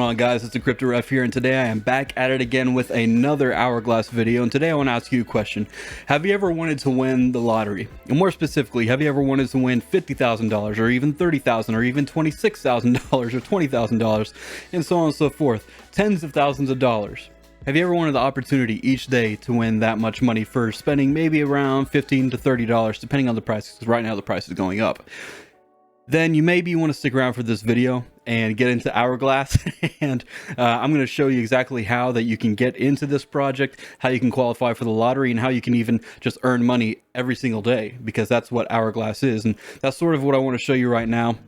on, guys? It's the Crypto Ref here, and today I am back at it again with another Hourglass video. And today I want to ask you a question. Have you ever wanted to win the lottery? And more specifically, have you ever wanted to win $50,000 or even $30,000 or even $26,000 or $20,000 and so on and so forth? Tens of thousands of dollars. Have you ever wanted the opportunity each day to win that much money for spending maybe around $15 to $30, depending on the price, because right now the price is going up? Then you maybe want to stick around for this video and get into Hourglass. And I'm going to show you exactly how that you can get into this project, how you can qualify for the lottery, and how you can even just earn money every single day, because that's what Hourglass is. And that's sort of what I want to show you right now.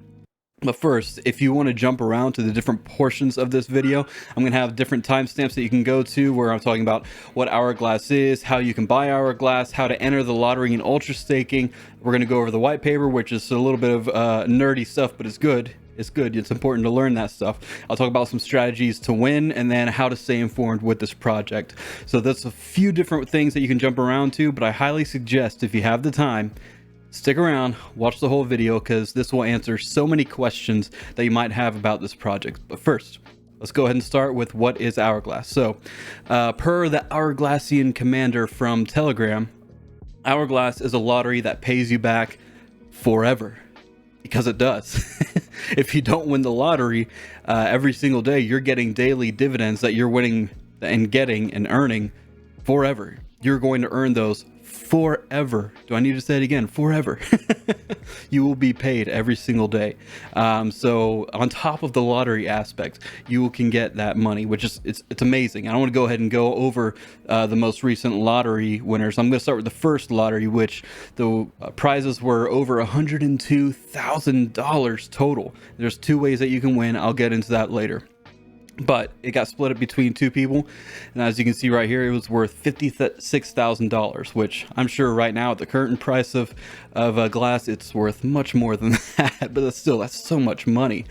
But first, if you want to jump around to the different portions of this video, I'm going to have different timestamps that you can go to where I'm talking about what Hourglass is, how you can buy Hourglass, how to enter the lottery and ultra staking. We're going to go over the white paper, which is a little bit of nerdy stuff, but it's good. It's good. It's important to learn that stuff. I'll talk about some strategies to win and then how to stay informed with this project. So that's a few different things that you can jump around to, but I highly suggest, if you have the time, stick around, watch the whole video, because this will answer so many questions that you might have about this project. But first, let's go ahead and start with what is Hourglass. So per the Hourglassian commander from Telegram, Hourglass is a lottery that pays you back forever, because it does. If you don't win the lottery every single day, you're getting daily dividends that you're winning and getting and earning forever. You're going to earn those forever. Do I need to say it again? Forever. You will be paid every single day. So on top of the lottery aspect, you can get that money, which is it's amazing. I want to go ahead and go over the most recent lottery winners. I'm going to start with the first lottery, which the prizes were over $102,000 total. There's two ways that you can win. I'll get into that later. But it got split up between two people, and as you can see right here, it was worth $56,000, which I'm sure right now at the current price of glass, it's worth much more than that. But that's so much money.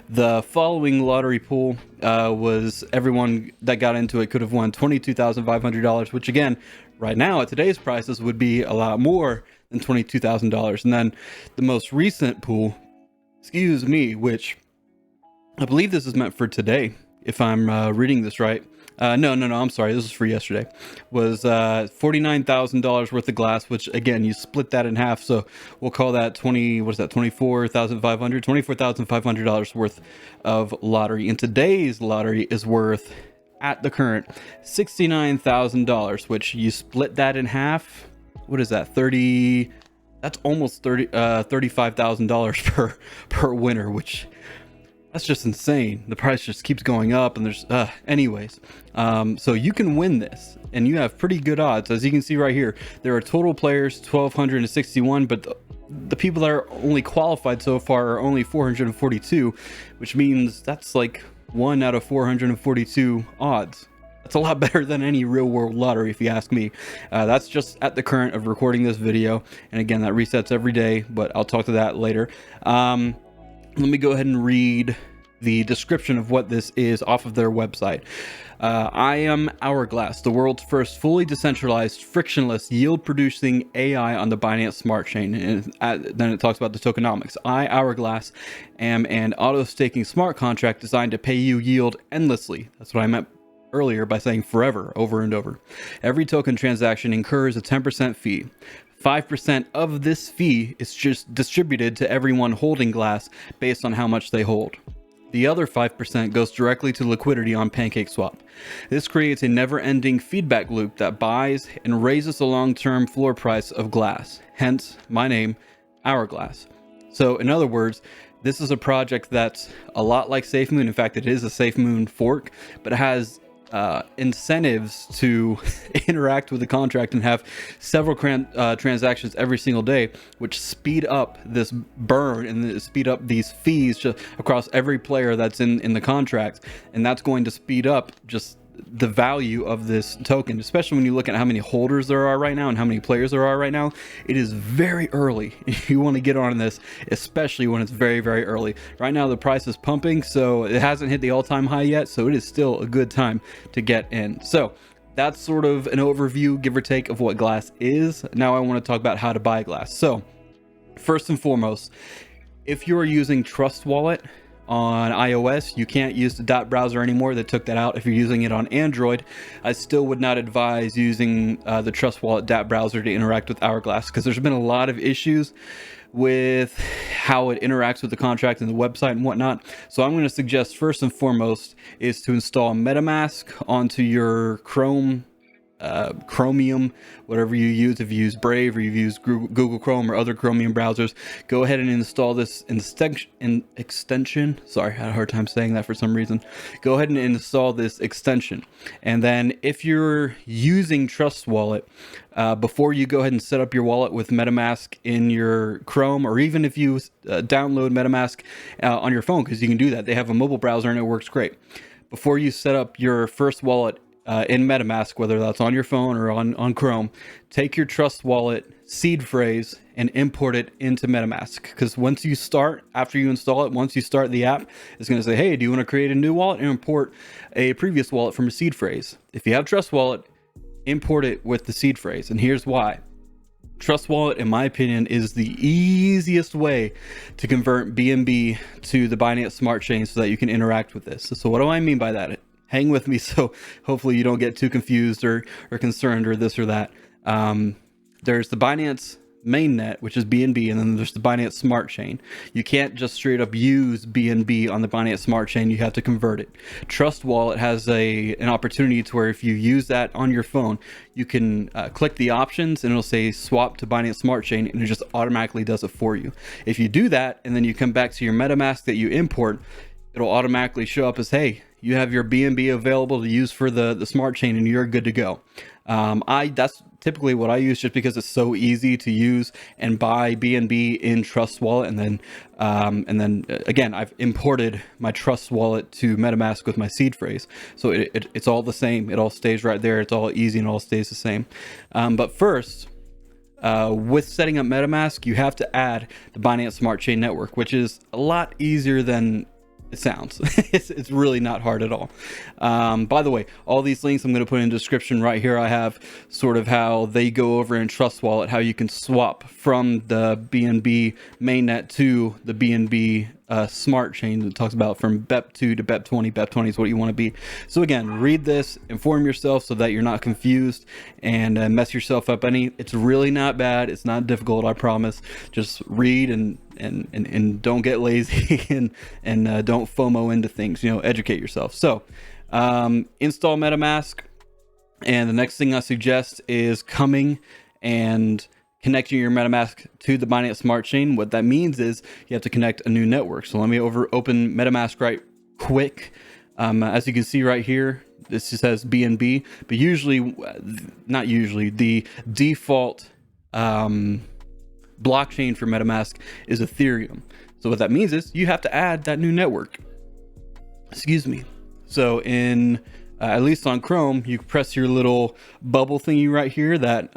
The following lottery pool was everyone that got into it could have won $22,500, which again, right now at today's prices would be a lot more than $22,000. And then the most recent pool, excuse me, which I believe this is meant for today, if I'm reading this right. No, I'm sorry, this is for yesterday. Was $49,000 worth of glass, which again, you split that in half, so we'll call that $24,500 worth of lottery. And today's lottery is worth, at the current, $69,000, which you split that in half. What is that? That's almost $35,000 per winner, which that's just insane. The price just keeps going up, and there's anyways. So you can win this, and you have pretty good odds. As you can see right here, there are total players 1,261, but the people that are only qualified so far are only 442, which means that's like 1 out of 442 odds. That's a lot better than any real world lottery, if you ask me. That's just at the current of recording this video, and again, that resets every day, but I'll talk to that later. Let me go ahead and read the description of what this is off of their website. I am OurGlass, the world's first fully decentralized, frictionless, yield-producing AI on the Binance Smart Chain. And then it talks about the tokenomics. I, OurGlass, am an auto-staking smart contract designed to pay you yield endlessly. That's what I meant earlier by saying forever, over and over. Every token transaction incurs a 10% fee. 5% of this fee is just distributed to everyone holding glass based on how much they hold. The other 5% goes directly to liquidity on PancakeSwap. This creates a never-ending feedback loop that buys and raises the long-term floor price of glass, hence my name, Hourglass. So in other words, this is a project that's a lot like SafeMoon. In fact, it is a SafeMoon fork, but it has incentives to interact with the contract and have several transactions every single day, which speed up this burn and speed up these fees just across every player that's in the contract. And that's going to speed up just the value of this token, especially when you look at how many holders there are right now and how many players there are right now. It is very early. You want to get on this, especially when it's very, very early. Right now the price is pumping, so it hasn't hit the all-time high yet, so it is still a good time to get in. So that's sort of an overview, give or take, of what glass is. Now I want to talk about how to buy glass. So first and foremost, if you are using Trust Wallet, on iOS. You can't use the dot browser anymore. They took that out. If you're using it on Android, I still would not advise using the Trust Wallet dot browser to interact with OurGlass, because there's been a lot of issues with how it interacts with the contract and the website and whatnot. So I'm going to suggest first and foremost is to install MetaMask onto your Chromium, whatever you use. If you use Brave or you use Google Chrome or other Chromium browsers, go ahead and install this extension. Sorry, I had a hard time saying that for some reason. Go ahead and install this extension. And then if you're using Trust Wallet, before you go ahead and set up your wallet with MetaMask in your Chrome, or even if you download MetaMask on your phone, because you can do that. They have a mobile browser and it works great. Before you set up your first wallet in MetaMask, whether that's on your phone or on Chrome, take your Trust Wallet seed phrase and import it into MetaMask. Because after you install it, once you start the app, it's going to say, hey, do you want to create a new wallet and import a previous wallet from a seed phrase? If you have Trust Wallet, import it with the seed phrase. And here's why. Trust Wallet, in my opinion, is the easiest way to convert BNB to the Binance Smart Chain so that you can interact with this. So what do I mean by that? Hang with me, so hopefully you don't get too confused or concerned or this or that. There's the Binance mainnet, which is BNB, and then there's the Binance Smart Chain. You can't just straight up use BNB on the Binance Smart Chain. You have to convert it. Trust Wallet has an opportunity to where if you use that on your phone, you can click the options and it'll say swap to Binance Smart Chain, and it just automatically does it for you. If you do that and then you come back to your MetaMask that you import, it'll automatically show up as, hey, you have your BNB available to use for the smart chain and you're good to go. That's typically what I use, just because it's so easy to use and buy BNB in Trust Wallet. And then again, I've imported my Trust Wallet to MetaMask with my seed phrase. So it's all the same. It all stays right there. It's all easy and all stays the same. But first, with setting up MetaMask, you have to add the Binance Smart Chain Network, which is a lot easier than it sounds. It's really not hard at all. By the way, all these links I'm going to put in the description right here. I have sort of how they go over in Trust Wallet, how you can swap from the BNB mainnet to the BNB smart chain. It talks about from BEP2 to BEP20. BEP20 is what you want to be. So again, read this, inform yourself so that you're not confused and mess yourself up any. It's really not bad. It's not difficult, I promise. Just read and don't get lazy and don't FOMO into things. Educate yourself. So install MetaMask, and the next thing I suggest is coming and connecting your MetaMask to the Binance Smart Chain. What that means is you have to connect a new network. So let me open MetaMask right quick. As you can see right here, this just says BNB, but the default blockchain for MetaMask is Ethereum. So what that means is you have to add that new network. Excuse me. So in at least on Chrome, you press your little bubble thingy right here that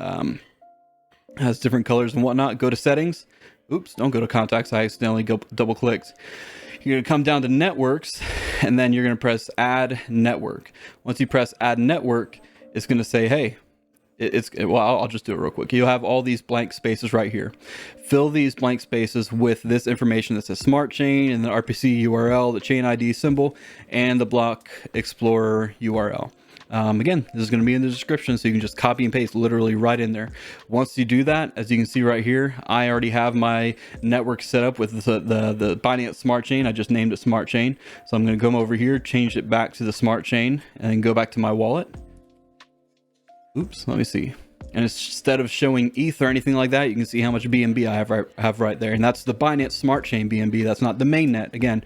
has different colors and whatnot. Go to settings. Oops, don't go to contacts. I accidentally double clicked. You're going to come down to networks, and then you're going to press add network. Once you press add network, it's going to say, hey, I'll just do it real quick. You'll have all these blank spaces right here. Fill these blank spaces with this information that says smart chain and the RPC URL, the chain ID symbol, and the block explorer URL. Again, this is going to be in the description, so you can just copy and paste literally right in there. Once you do that, as you can see right here, I already have my network set up with the Binance Smart Chain. I just named it Smart Chain. So I'm going to come over here, change it back to the Smart Chain, and then go back to my wallet. Oops, let me see. And instead of showing ETH or anything like that, you can see how much BNB I have right there. And that's the Binance Smart Chain BNB. That's not the mainnet. Again,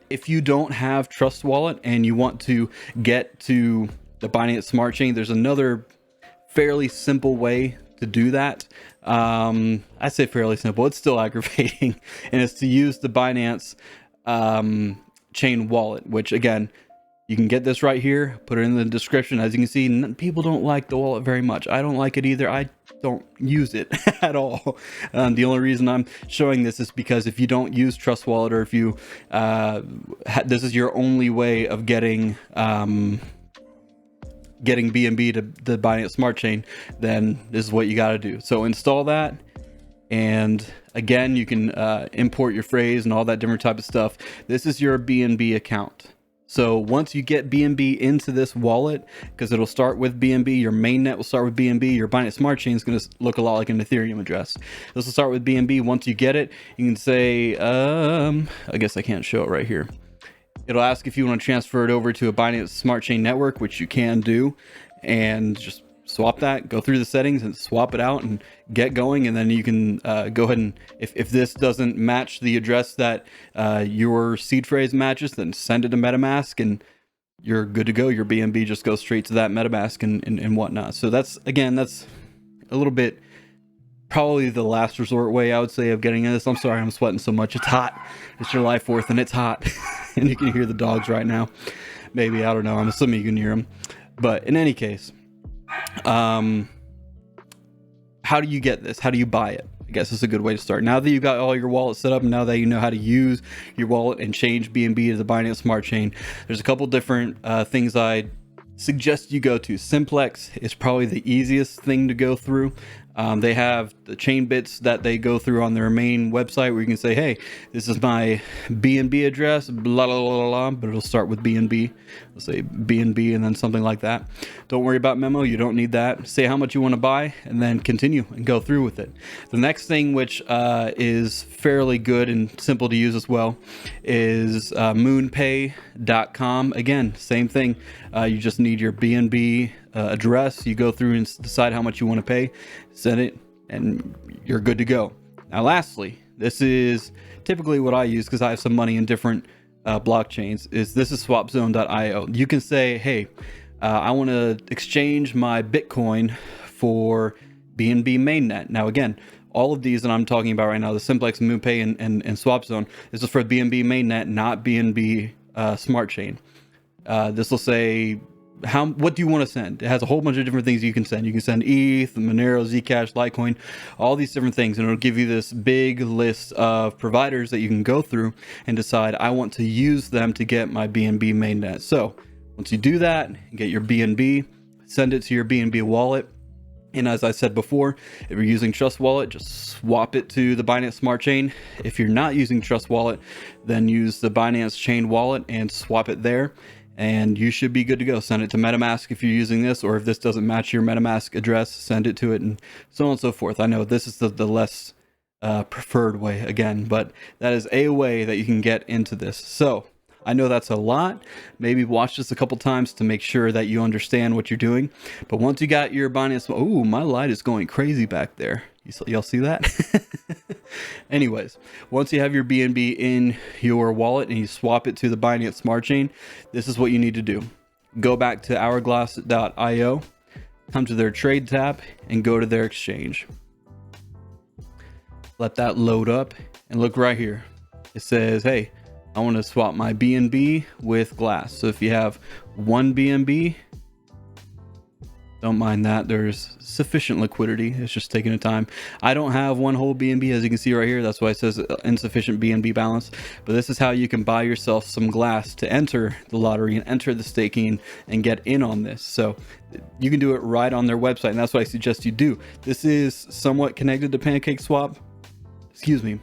if you don't have Trust Wallet and you want to get to the Binance Smart Chain, there's another fairly simple way to do that. I say fairly simple. It's still aggravating. And it's to use the Binance Chain Wallet, which again, you can get this right here, put it in the description. As you can see, people don't like the wallet very much. I don't like it either. I don't use it at all. The only reason I'm showing this is because if you don't use Trust Wallet, or if you this is your only way of getting BNB to the Binance Smart Chain, then this is what you got to do. So install that, And again, you can import your phrase and all that different type of stuff. This is your BNB account. So once you get BNB into this wallet, because it'll start with BNB, your mainnet will start with BNB, your Binance Smart Chain is going to look a lot like an Ethereum address. This will start with BNB. Once you get it, you can say, I guess I can't show it right here. It'll ask if you want to transfer it over to a Binance Smart Chain network, which you can do, and just swap that, go through the settings and swap it out and get going. And then you can go ahead and if this doesn't match the address that your seed phrase matches, then send it to MetaMask and you're good to go. Your BNB just goes straight to that MetaMask and whatnot. So that's a little bit probably the last resort way I would say of getting this. I'm sorry, I'm sweating so much. It's hot. It's July 4th and it's hot. And you can hear the dogs right now. Maybe, I don't know. I'm assuming you can hear them. But in any case, how do you get this? How do you buy it? I guess it's a good way to start. Now that you've got all your wallets set up, and now that you know how to use your wallet and change BNB to the Binance Smart Chain, there's a couple different things I suggest you go to. Simplex is probably the easiest thing to go through. They have the chain bits that they go through on their main website where you can say, hey, this is my BNB address, blah, blah, blah, blah, but it'll start with BNB. Let's say BNB and then something like that. Don't worry about memo. You don't need that. Say how much you want to buy and then continue and go through with it. The next thing, which is fairly good and simple to use as well, is moonpay.com. Again, same thing. You just need your BNB address. You go through and decide how much you want to pay, send it, and you're good to go. Now, lastly, this is typically what I use because I have some money in different blockchains. This is swapzone.io. You can say, hey, I want to exchange my Bitcoin for BNB mainnet. Now, again, all of these that I'm talking about right now, the Simplex, MoonPay, and SwapZone, this is for BNB mainnet, not BNB Smart Chain. This will say, what do you want to send? It has a whole bunch of different things you can send. You can send ETH, Monero, Zcash, Litecoin, all these different things, and it'll give you this big list of providers that you can go through and decide, I want to use them to get my BNB mainnet. So once you do that, get your BNB, send it to your BNB wallet. And as I said before, if you're using Trust Wallet, just swap it to the Binance Smart Chain. If you're not using Trust Wallet, then use the Binance Chain Wallet and swap it there. And you should be good to go. Send it to MetaMask if you're using this, or if this doesn't match your MetaMask address, send it to it, and so on and so forth. I know this is the less preferred way again, but that is a way that you can get into this. So I know that's a lot. Maybe watch this a couple times to make sure that you understand what you're doing. But once you got your Binance, oh, my light is going crazy back there. Y'all see that? Anyways, once you have your BNB in your wallet and you swap it to the Binance Smart Chain, this is what you need to do. Go back to OurGlass.io, come to their trade tab, and go to their exchange. Let that load up and look right here. It says, hey, I want to swap my BNB with Glass. So if you have one BNB, don't mind that. There's sufficient liquidity. It's just taking a time. I don't have one whole BNB, as you can see right here. That's why it says insufficient BNB balance. But this is how you can buy yourself some Glass to enter the lottery and enter the staking and get in on this. So you can do it right on their website, and that's what I suggest you do. This is somewhat connected to PancakeSwap. Excuse me.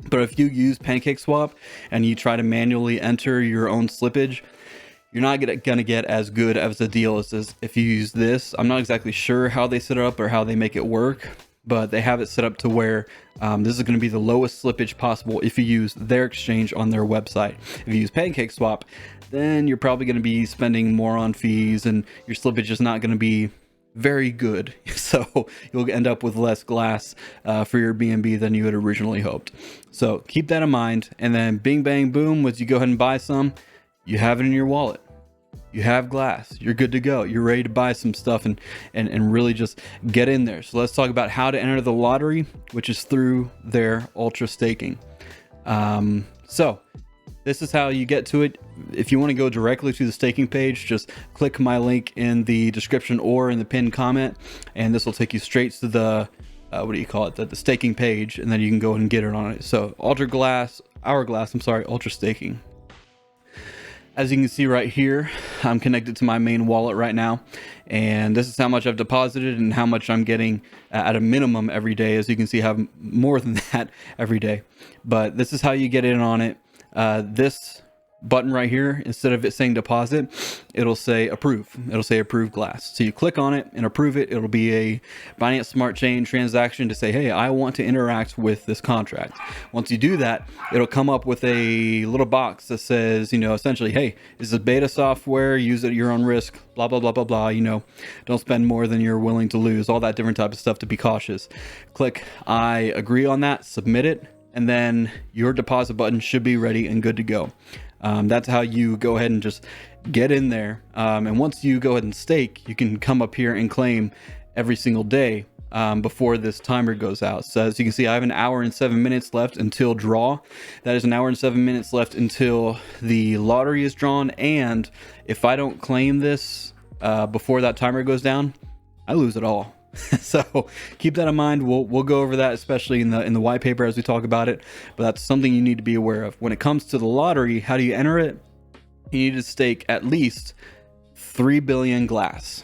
But if you use PancakeSwap and you try to manually enter your own slippage, you're not gonna get as good as a deal as if you use this. I'm not exactly sure how they set it up or how they make it work, but they have it set up to where this is going to be the lowest slippage possible if you use their exchange on their website. If you use PancakeSwap, then you're probably going to be spending more on fees and your slippage is not going to be very good. So you'll end up with less Glass for your BNB than you had originally hoped. So keep that in mind. And then bing, bang, boom, once you go ahead and buy some, you have it in your wallet. You have Glass. You're good to go. You're ready to buy some stuff and really just get in there. So let's talk about how to enter the lottery, which is through their ultra staking. So this is how you get to it. If you want to go directly to the staking page, just click my link in the description or in the pinned comment, and this will take you straight to the the staking page, and then you can go and get it on it. So OurGlass, ultra staking. As you can see right here, I'm connected to my main wallet right now, and this is how much I've deposited and how much I'm getting at a minimum every day. As you can see, I have more than that every day, but this is how you get in on it. This button right here, instead of it saying deposit, it'll say approve. It'll say approve glass. So you click on it and approve it. It'll be a Binance Smart Chain transaction to say, hey, I want to interact with this contract. Once you do that, it'll come up with a little box that says, essentially, hey, this is beta software, use it at your own risk, blah, blah, blah, blah, blah, don't spend more than you're willing to lose, all that different type of stuff to be cautious. Click I agree on that, submit it, and then your deposit button should be ready and good to go. That's how you go ahead and just get in there. And once you go ahead and stake, you can come up here and claim every single day before this timer goes out. So as you can see, I have an hour and 7 minutes left until draw. That is an hour and 7 minutes left until the lottery is drawn. And if I don't claim this before that timer goes down, I lose it all. So keep that in mind. We'll go over that, especially in the white paper as we talk about it, but that's something you need to be aware of. When it comes to the lottery, how do you enter it? You need to stake at least 3 billion glass.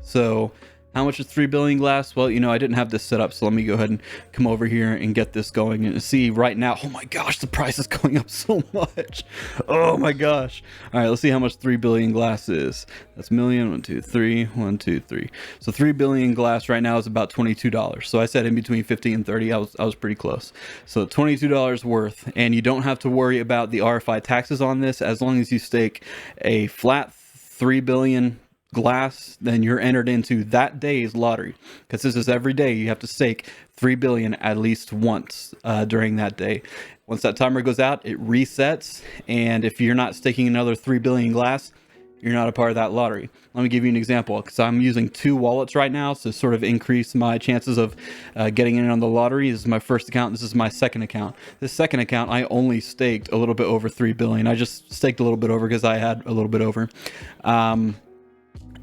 So how much is 3 billion glass? Well, I didn't have this set up, so let me go ahead and come over here and get this going and see right now. Oh my gosh, the price is going up so much. Oh my gosh. All right, let's see how much 3 billion glass is. That's million, 1, 2, 3, 1, 2, 3. So 3 billion glass right now is about $22. So I said in between 50 and 30. I was pretty close. So $22 worth, and you don't have to worry about the RFI taxes on this as long as you stake a flat 3 billion glass, then you're entered into that day's lottery, because this is every day you have to stake 3 billion at least once during that day. Once that timer goes out, it resets, and if you're not staking another 3 billion glass, you're not a part of that lottery. Let me give you an example, because I'm using 2 wallets right now to sort of increase my chances of getting in on the lottery. This is my first account. This is my second account. This second account, I only staked a little bit over 3 billion. I just staked a little bit over because I had a little bit over.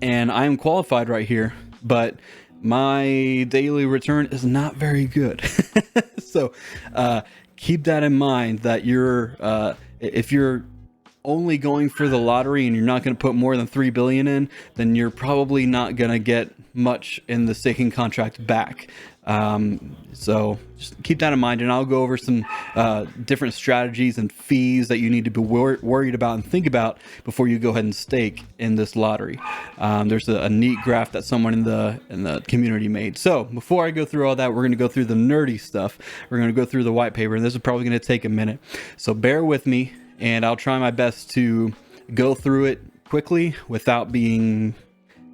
And I am qualified right here, but my daily return is not very good. So keep that in mind, that if you're only going for the lottery and you're not going to put more than 3 billion in, then you're probably not going to get much in the staking contract back. So just keep that in mind, and I'll go over some different strategies and fees that you need to be worried about and think about before you go ahead and stake in this lottery. There's a neat graph that someone in the community made. So before I go through all that, we're going to go through the nerdy stuff. We're going to go through the white paper, and this is probably going to take a minute. So bear with me, and I'll try my best to go through it quickly without being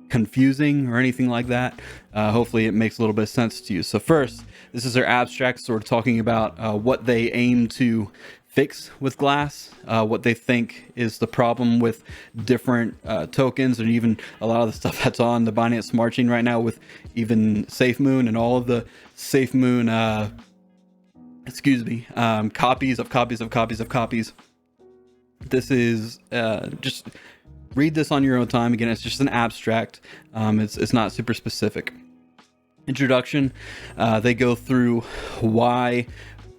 confusing or anything like that. Hopefully it makes a little bit of sense to you. So first, this is their abstract, sort of talking about what they aim to fix with glass, what they think is the problem with different tokens, and even a lot of the stuff that's on the Binance Smart Chain right now, with even SafeMoon and all of the SafeMoon copies of copies of copies of copies. This is just read this on your own time. Again, it's just an abstract. It's not super specific. Introduction, they go through why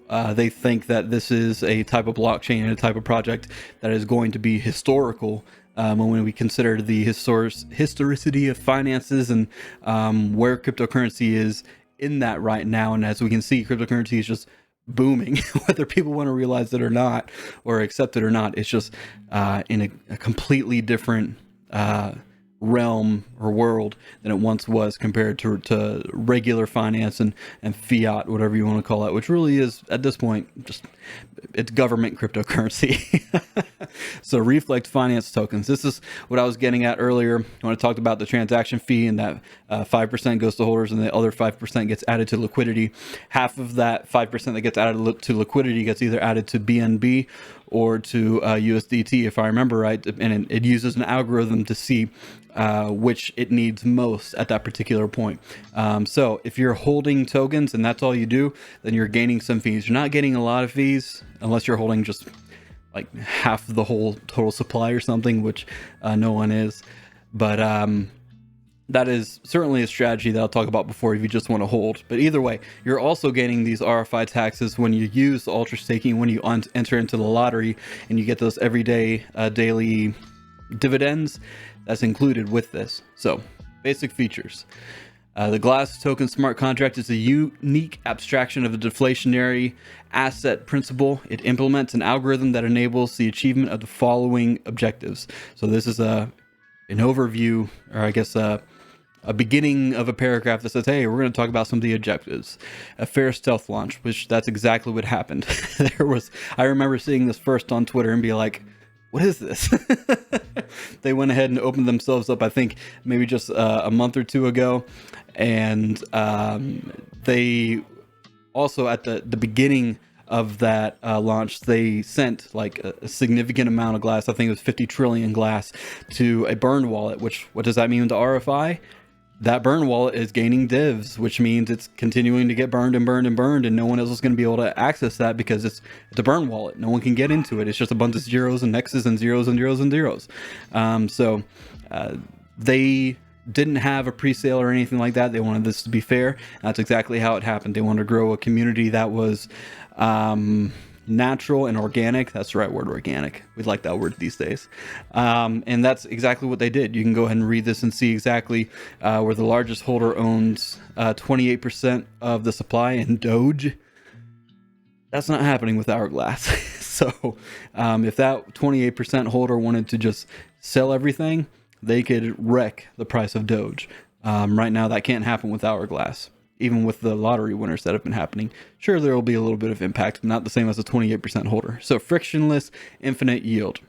they think that this is a type of blockchain and a type of project that is going to be historical when we consider the historicity of finances and where cryptocurrency is in that right now. And as we can see, cryptocurrency is just booming, whether people want to realize it or not, or accept it or not. It's just in a completely different realm or world than it once was, compared to regular finance and fiat, whatever you want to call it, which really is at this point just it's government cryptocurrency. So Reflect Finance tokens. This is what I was getting at earlier when I talked about the transaction fee, and that 5% goes to holders and the other 5% gets added to liquidity. Half of that 5% that gets added to liquidity gets either added to BNB or to USDT, if I remember right, and it uses an algorithm to see which it needs most at that particular point. So if you're holding tokens and that's all you do, then you're gaining some fees. You're not getting a lot of fees unless you're holding just like half of the whole total supply or something, which no one is. But That is certainly a strategy that I'll talk about before if you just want to hold. But either way, you're also gaining these RFI taxes when you use ultra staking, when you enter into the lottery, and you get those everyday daily dividends. That's included with this. So basic features. The Glass token smart contract is a unique abstraction of the deflationary asset principle. It implements an algorithm that enables the achievement of the following objectives. So this is an overview, or I guess a beginning of a paragraph that says, hey, we're going to talk about some of the objectives. A fair stealth launch, which that's exactly what happened. I remember seeing this first on Twitter and be like, what is this? They went ahead and opened themselves up, I think maybe just a month or two ago. And they also at the beginning of that launch, they sent like a significant amount of glass. I think it was 50 trillion glass to a burn wallet, which, what does that mean to RFI? That burn wallet is gaining divs, which means it's continuing to get burned and burned and burned, and no one else is going to be able to access that because it's a burn wallet. No one can get into it. It's just a bunch of zeros and X's and zeros and zeros and zeros. So they didn't have a pre-sale or anything like that. They wanted this to be fair. That's exactly how it happened. They wanted to grow a community that was natural and organic. That's the right word, organic. We like that word these days. And that's exactly what they did. You can go ahead and read this and see exactly where the largest holder owns 28% of the supply in Doge. That's not happening with OurGlass. So if that 28% holder wanted to just sell everything, they could wreck the price of Doge. Right now, that can't happen with OurGlass. Even with the lottery winners that have been happening, sure, there will be a little bit of impact, but not the same as a 28% holder. So frictionless, infinite yield.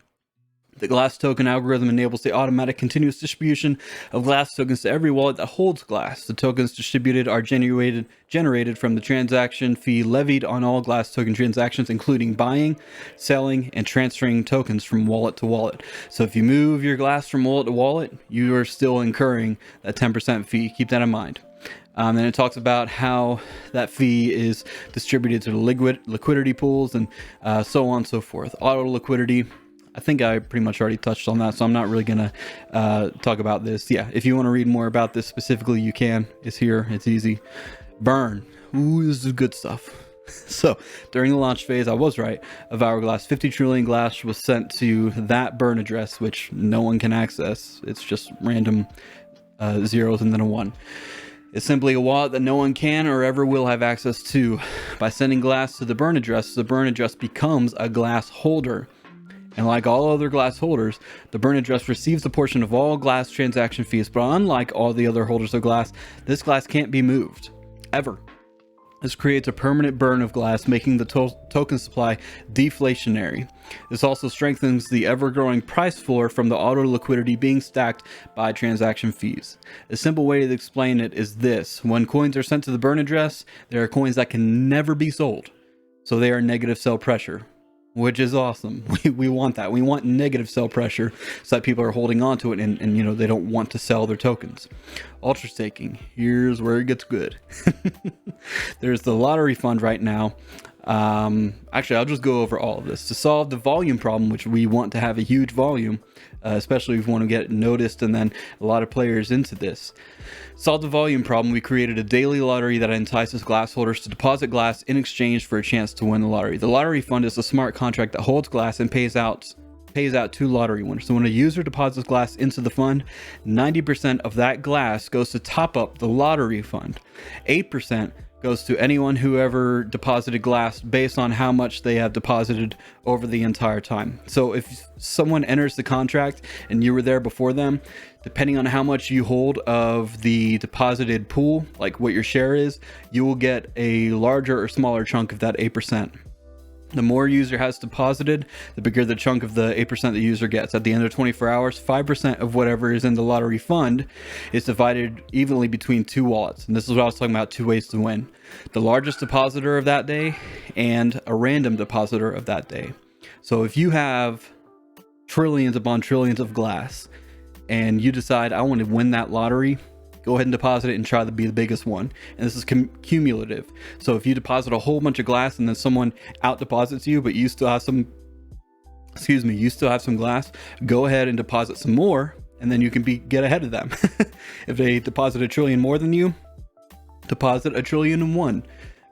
The Glass token algorithm enables the automatic continuous distribution of Glass tokens to every wallet that holds Glass. The tokens distributed are generated from the transaction fee levied on all Glass token transactions, including buying, selling, and transferring tokens from wallet to wallet. So if you move your Glass from wallet to wallet, you are still incurring that 10% fee. Keep that in mind. And it talks about how that fee is distributed to the liquidity pools and so on and so forth. Auto liquidity, I think I pretty much already touched on that, so I'm not really going to talk about this. Yeah, if you want to read more about this specifically, you can. It's here. It's easy. Burn. Ooh, this is good stuff. So during the launch phase, I was right, of OurGlass, 50 trillion glass was sent to that burn address, which no one can access. It's just random zeros and then a 1. It's simply a wallet that no one can or ever will have access to. By sending Glass to the burn address becomes a Glass holder. And like all other Glass holders, the burn address receives a portion of all Glass transaction fees. But unlike all the other holders of Glass, this Glass can't be moved, ever. This creates a permanent burn of Glass, making the token supply deflationary. This also strengthens the ever-growing price floor from the auto liquidity being stacked by transaction fees. A simple way to explain it is this. When coins are sent to the burn address, there are coins that can never be sold. So they are negative sell pressure, which is awesome. We want that. We want negative sell pressure so that people are holding on to it and you know, they don't want to sell their tokens. Ultra staking, here's where it gets good. There's the lottery fund right now. Actually, I'll just go over all of this. To solve the volume problem, which we want to have a huge volume, especially if we want to get noticed and then a lot of players into this. Solve the volume problem, we created a daily lottery that entices Glass holders to deposit Glass in exchange for a chance to win the lottery. The lottery fund is a smart contract that holds Glass and pays out to lottery winners. So when a user deposits Glass into the fund, 90% of that Glass goes to top up the lottery fund. 8% goes to anyone who ever deposited Glass based on how much they have deposited over the entire time. So if someone enters the contract and you were there before them, depending on how much you hold of the deposited pool, like what your share is, you will get a larger or smaller chunk of that 8%. The more user has deposited, the bigger the chunk of the 8% the user gets. At the end of 24 hours, 5% of whatever is in the lottery fund is divided evenly between two wallets. And this is what I was talking about, 2 ways to win. The largest depositor of that day and a random depositor of that day. So if you have trillions upon trillions of Glass and you decide, I want to win that lottery, go ahead and deposit it and try to be the biggest one. And this is cumulative. So if you deposit a whole bunch of Glass and then someone out deposits you, but you still have some Glass, go ahead and deposit some more and then you can get ahead of them. If they deposit 1 trillion more than you, deposit 1,000,000,001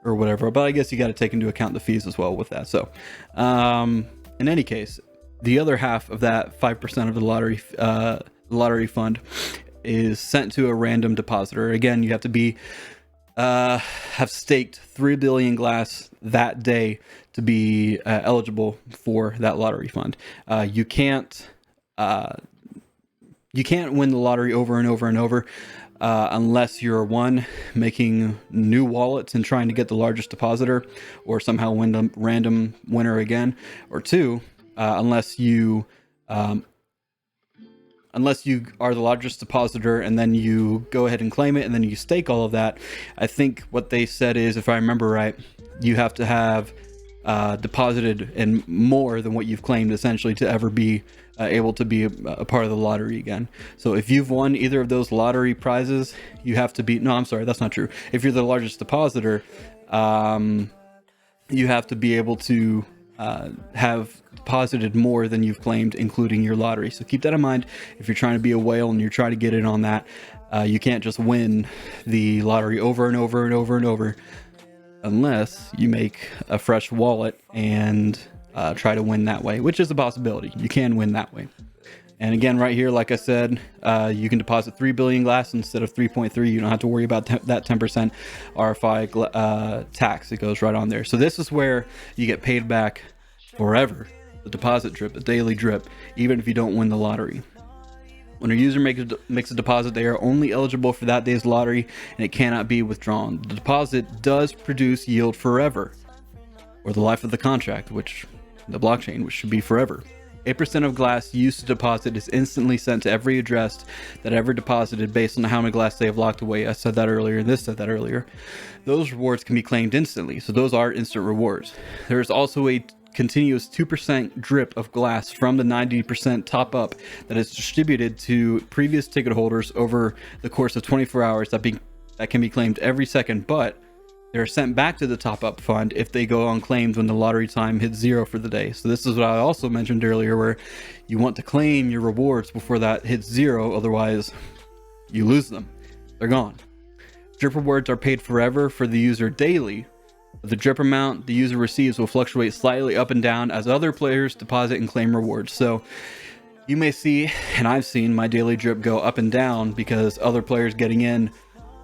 or whatever. But I guess you got to take into account the fees as well with that. So in any case, the other half of that 5% of the lottery fund is sent to a random depositor. Again, you have to be have staked 3 billion glass that day to be eligible for that lottery fund. You can't win the lottery over and over and over unless you're one, making new wallets and trying to get the largest depositor, or somehow win a random winner again, or two, unless you are the largest depositor and then you go ahead and claim it and then you stake all of that. I think what they said is, if I remember right, you have to have deposited in more than what you've claimed, essentially, to ever be able to be a part of the lottery again. So if you've won either of those lottery prizes, you have to be, no, I'm sorry, that's not true. If you're the largest depositor, you have to be able to have deposited more than you've claimed, including your lottery. So keep that in mind if you're trying to be a whale and you're trying to get in on that. You can't just win the lottery over and over and over and over, unless you make a fresh wallet and try to win that way, which is a possibility. You can win that way. And again, right here, like I said, you can deposit 3 billion glass instead of 3.3. You don't have to worry about that 10% RFI tax. It goes right on there. So this is where you get paid back forever. The deposit drip, the daily drip, even if you don't win the lottery. When a user makes a deposit, they are only eligible for that day's lottery, and it cannot be withdrawn. The deposit does produce yield forever, or the life of the contract, which the blockchain, which should be forever. 8% of glass used to deposit is instantly sent to every address that ever deposited based on how many glass they have locked away. I said that earlier, and this said that earlier. Those rewards can be claimed instantly, so those are instant rewards. There is also a continuous 2% drip of glass from the 90% top up that is distributed to previous ticket holders over the course of 24 hours that can be claimed every second, but they're sent back to the top up fund if they go unclaimed when the lottery time hits 0 for the day. So this is what I also mentioned earlier, where you want to claim your rewards before that hits 0, otherwise you lose them. They're gone. Drip rewards are paid forever for the user daily. The drip amount the user receives will fluctuate slightly up and down as other players deposit and claim rewards. So you may see, and I've seen, my daily drip go up and down because other players getting in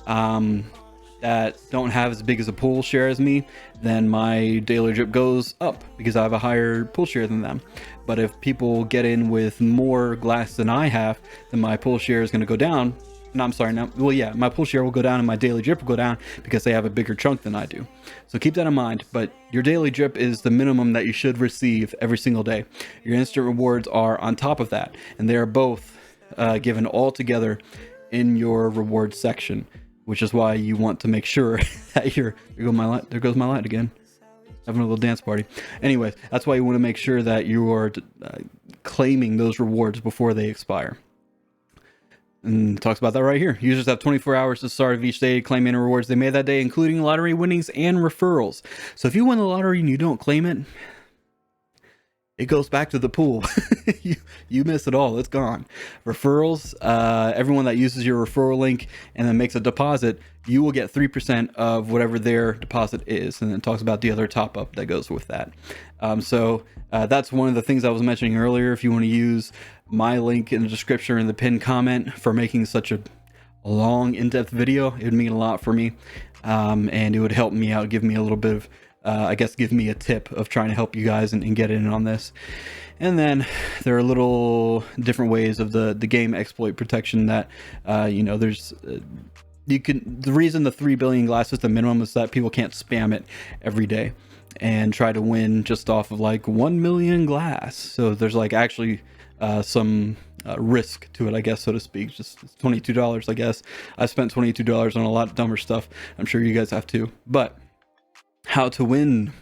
that don't have as big as a pool share as me, then my daily drip goes up because I have a higher pool share than them. But if people get in with more glass than I have, then my pool share is going to go down. No, I'm sorry. Now, well, yeah, my pull share will go down and my daily drip will go down because they have a bigger chunk than I do. So keep that in mind. But your daily drip is the minimum that you should receive every single day. Your instant rewards are on top of that, and they are both given all together in your rewards section, which is why you want to make sure that there goes my light again. Having a little dance party. Anyways, that's why you want to make sure that you are claiming those rewards before they expire. And talks about that right here. Users have 24 hours to the start of each day to claim any rewards they made that day, including lottery winnings and referrals. So if you win the lottery and you don't claim it, it goes back to the pool. you miss it all. It's gone. Referrals, everyone that uses your referral link and then makes a deposit, you will get 3% of whatever their deposit is. And then it talks about the other top up that goes with that. So that's one of the things I was mentioning earlier. If you want to use my link in the description or in the pinned comment for making such a long, in-depth video, it would mean a lot for me. And it would help me out, give me a little bit of, give me a tip of trying to help you guys and get in on this. And then there are little different ways of the game exploit protection that, there's, the reason the 3 billion glass is the minimum is that people can't spam it every day and try to win just off of like 1 million glass. So there's like actually some risk to it, I guess, so to speak. Just it's $22, I guess. I spent $22 on a lot of dumber stuff. I'm sure you guys have too. But how to win: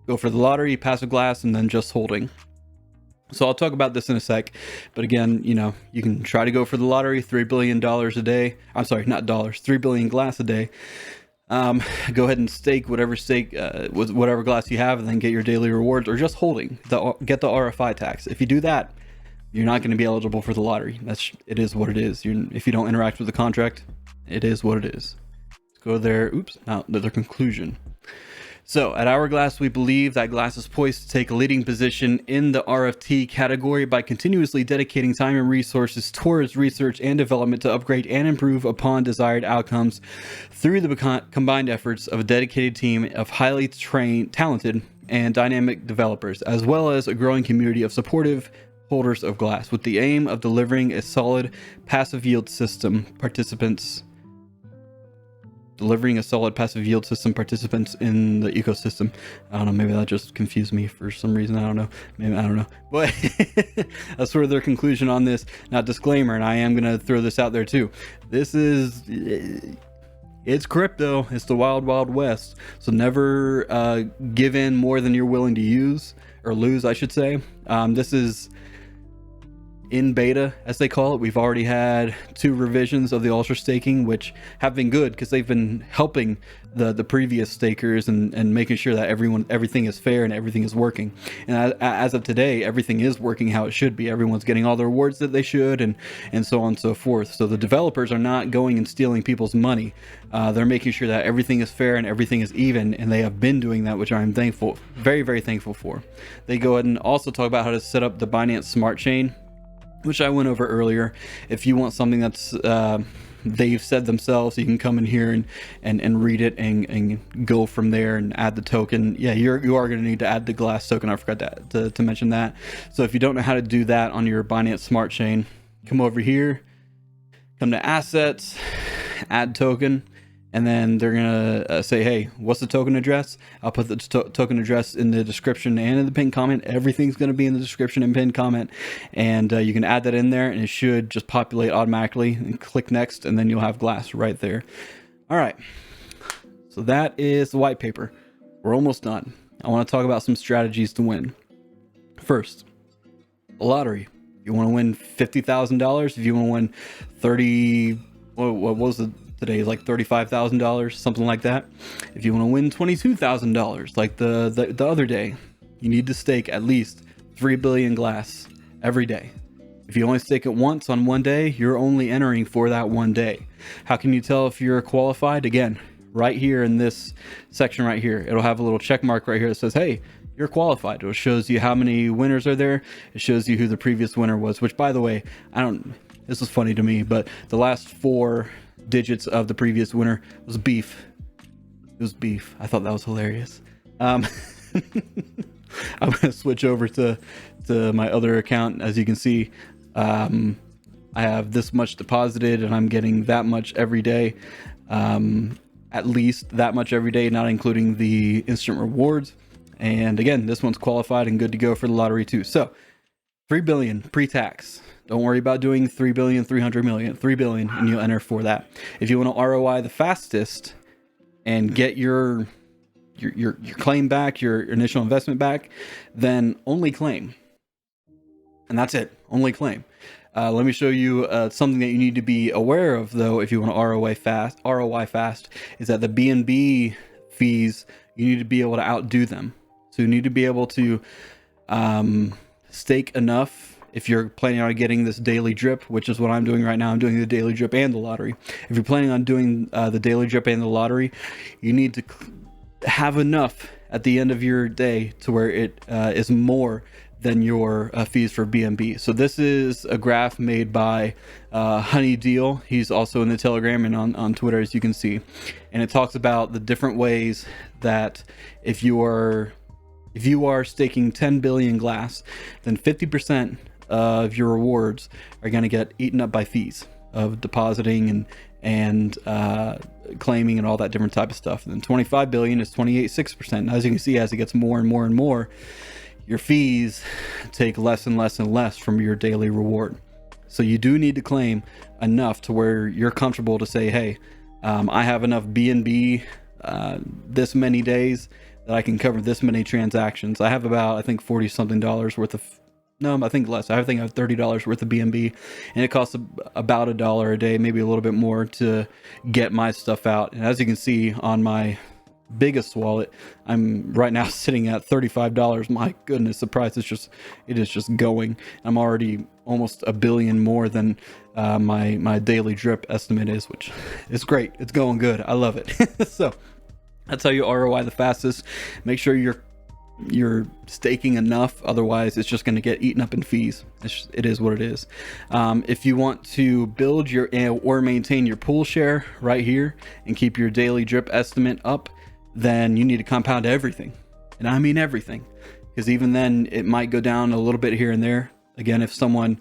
go for the lottery, passive glass, and then just holding. So I'll talk about this in a sec, but again, you can try to go for the lottery, $3 billion a day. I'm sorry, not dollars, 3 billion glass a day. Go ahead and stake whatever with whatever glass you have, and then get your daily rewards, or just holding get the RFI tax. If you do that, you're not going to be eligible for the lottery. It is what it is. If you don't interact with the contract, it is what it is. Let's go there. Oops, now their conclusion. So at OurGlass, we believe that Glass is poised to take a leading position in the RFT category by continuously dedicating time and resources towards research and development to upgrade and improve upon desired outcomes through the combined efforts of a dedicated team of highly trained, talented, and dynamic developers, as well as a growing community of supportive holders of Glass, with the aim of delivering a solid passive yield system participants in the ecosystem. I don't know, maybe that just confused me for some reason. I don't know, but that's sort of their conclusion on this. Now, disclaimer, and I am going to throw this out there too, it's crypto. It's the wild west, so never give in more than you're willing to use or lose, I should say. This is in beta, as they call it. We've already had 2 revisions of the ultra staking, which have been good because they've been helping the previous stakers and making sure that everything is fair and everything is working. And as of today, everything is working how it should be. Everyone's getting all the rewards that they should, and so on and so forth. So the developers are not going and stealing people's money. They're making sure that everything is fair and everything is even, and they have been doing that, which I'm thankful, very, very thankful for. They go ahead and also talk about how to set up the Binance Smart Chain, which I went over earlier. If you want something that's they've said themselves, you can come in here and read it and go from there and add the token. Yeah, you are going to need to add the Glass token. I forgot to mention that. So if you don't know how to do that on your Binance Smart Chain, come over here, come to assets, add token, and then they're gonna say, hey, what's the token address? I'll put the token address in the description and in the pinned comment. Everything's gonna be in the description and pinned comment, and you can add that in there, and it should just populate automatically. And click next, and then you'll have Glass right there. All right, so that is the white paper. We're almost done. I want to talk about some strategies to win. First, the lottery. If you want to win $50,000, if you want to win 30, what was it today? Like $35,000, something like that. If you want to win $22,000, like the other day, you need to stake at least 3 billion Glass every day. If you only stake it once on one day, you're only entering for that one day. How can you tell if you're qualified? Again, right here in this section right here, it'll have a little check mark right here that says, hey, you're qualified. It shows you how many winners are there. It shows you who the previous winner was, which, by the way, this was funny to me, but the last 4 digits of the previous winner was beef. It was beef. I thought that was hilarious. I'm gonna switch over to my other account. As you can see, I have this much deposited, and I'm getting that much every day. At least that much every day, not including the instant rewards. And again, this one's qualified and good to go for the lottery too. So 3 billion pre-tax. Don't worry about doing 3 billion, 300 million, 3 billion, and you'll enter for that. If you want to ROI the fastest and get your claim back, your initial investment back, then only claim. And that's it, only claim. Let me show you something that you need to be aware of, though, if you want to ROI fast, is that the BNB fees, you need to be able to outdo them. So you need to be able to stake enough. If you're planning on getting this daily drip, which is what I'm doing right now, I'm doing the daily drip and the lottery. If you're planning on doing the daily drip and the lottery, you need to have enough at the end of your day to where it is more than your fees for BNB. So this is a graph made by Honey Deal. He's also in the Telegram and on Twitter, as you can see. And it talks about the different ways that if you are staking 10 billion Glass, then 50% of your rewards are going to get eaten up by fees of depositing and claiming and all that different type of stuff. And then 25 billion is 28.6%. As you can see, as it gets more and more and more, your fees take less and less and less from your daily reward. So you do need to claim enough to where you're comfortable to say, hey, I have enough BNB this many days that I can cover this many transactions. I have about, I think, 40 something dollars worth of, no, I think less. I think I have $30 worth of BNB, and it costs about $1 a day, maybe a little bit more to get my stuff out. And as you can see on my biggest wallet. I'm right now sitting at $35. My goodness, the price is just, it is just going. I'm already almost $1 billion more than my daily drip estimate is, which is great. It's going good. I love it. So that's how you ROI the fastest. Make sure you're staking enough, otherwise it's just going to get eaten up in fees. It is what it is. If you want to build your or maintain your pool share right here and keep your daily drip estimate up, then you need to compound everything, and I mean everything, because even then it might go down a little bit here and there. Again, if someone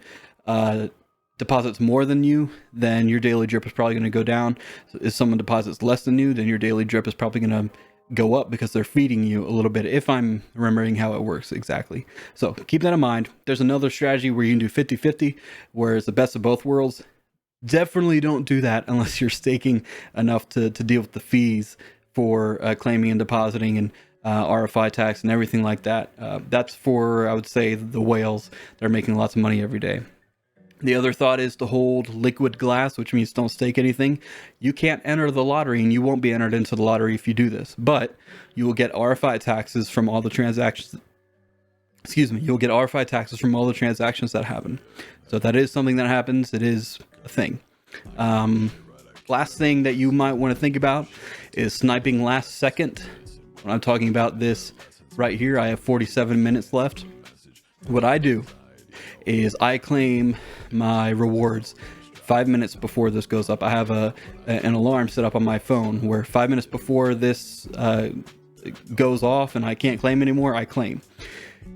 deposits more than you, then your daily drip is probably going to go down. So if someone deposits less than you, then your daily drip is probably going to go up because they're feeding you a little bit, if I'm remembering how it works exactly. So keep that in mind. There's another strategy where you can do 50-50, where it's the best of both worlds. Definitely don't do that unless you're staking enough to deal with the fees for claiming and depositing and RFI tax and everything like that. That's for, I would say, the whales. They're making lots of money every day. The other thought is to hold liquid glass, which means don't stake anything. You can't enter the lottery, and you won't be entered into the lottery if you do this, but you will get RFI taxes from all the transactions. Excuse me, you'll get RFI taxes from all the transactions that happen. So that is something that happens. It is a thing. Last thing that you might want to think about is sniping last second. When I'm talking about this right here, I have 47 minutes left. What I do is I claim my rewards 5 minutes before this goes up. I have an alarm set up on my phone where 5 minutes before this goes off and I can't claim anymore, I claim.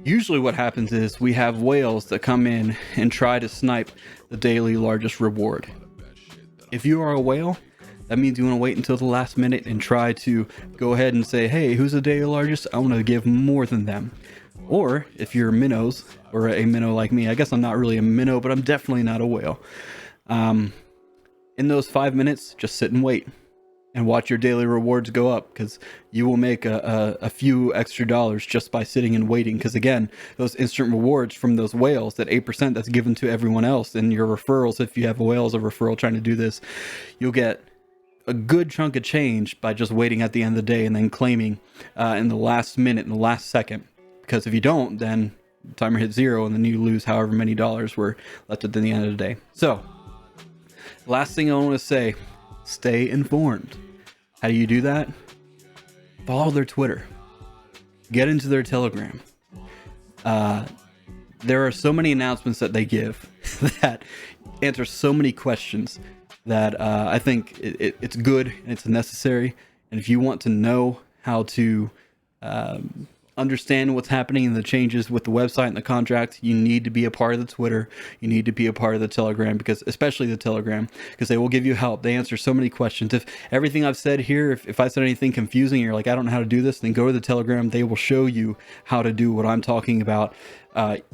Usually what happens is we have whales that come in and try to snipe the daily largest reward. If you are a whale, that means you want to wait until the last minute and try to go ahead and say, hey, who's the daily largest? I want to give more than them. Or if you're minnows, or a minnow like me, I guess I'm not really a minnow, but I'm definitely not a whale. In those 5 minutes, just sit and wait and watch your daily rewards go up, because you will make a few extra dollars just by sitting and waiting. Because again, those instant rewards from those whales, that 8% that's given to everyone else, and your referrals, if you have a whale as a referral trying to do this, you'll get a good chunk of change by just waiting at the end of the day and then claiming in the last minute, in the last second. Because if you don't, then the timer hits 0 and then you lose however many dollars were left at the end of the day. So last thing I want to say, stay informed. How do you do that? Follow their Twitter, get into their Telegram. There are so many announcements that they give that answer so many questions that I think it's good and it's necessary. And if you want to know how to understand what's happening and the changes with the website and the contract, you need to be a part of the Twitter. You need to be a part of the Telegram, because especially the Telegram, because they will give you help. They answer so many questions. If everything I've said here, if I said anything confusing, and you're like, I don't know how to do this, then go to the Telegram. They will show you how to do what I'm talking about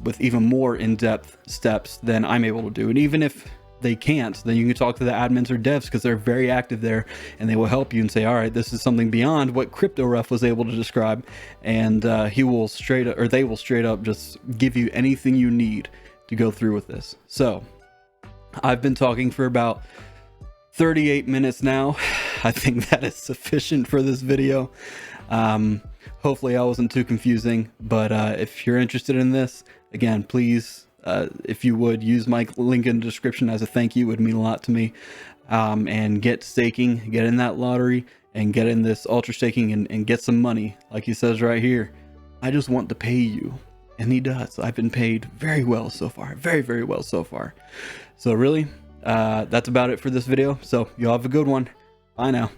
with even more in-depth steps than I'm able to do. And even if they can't, then you can talk to the admins or devs, because they're very active there, and they will help you and say, all right, this is something beyond what Crypto Ref was able to describe. And they will straight up just give you anything you need to go through with this. So I've been talking for about 38 minutes now. I think that is sufficient for this video. Hopefully I wasn't too confusing, but if you're interested in this, again, please, if you would use my link in the description as a thank you, it would mean a lot to me. And get staking, get in that lottery, and get in this ultra staking and get some money. Like he says right here, I just want to pay you. And he does. I've been paid very well so far. Very, very well so far. So really, that's about it for this video. So y'all have a good one. Bye now.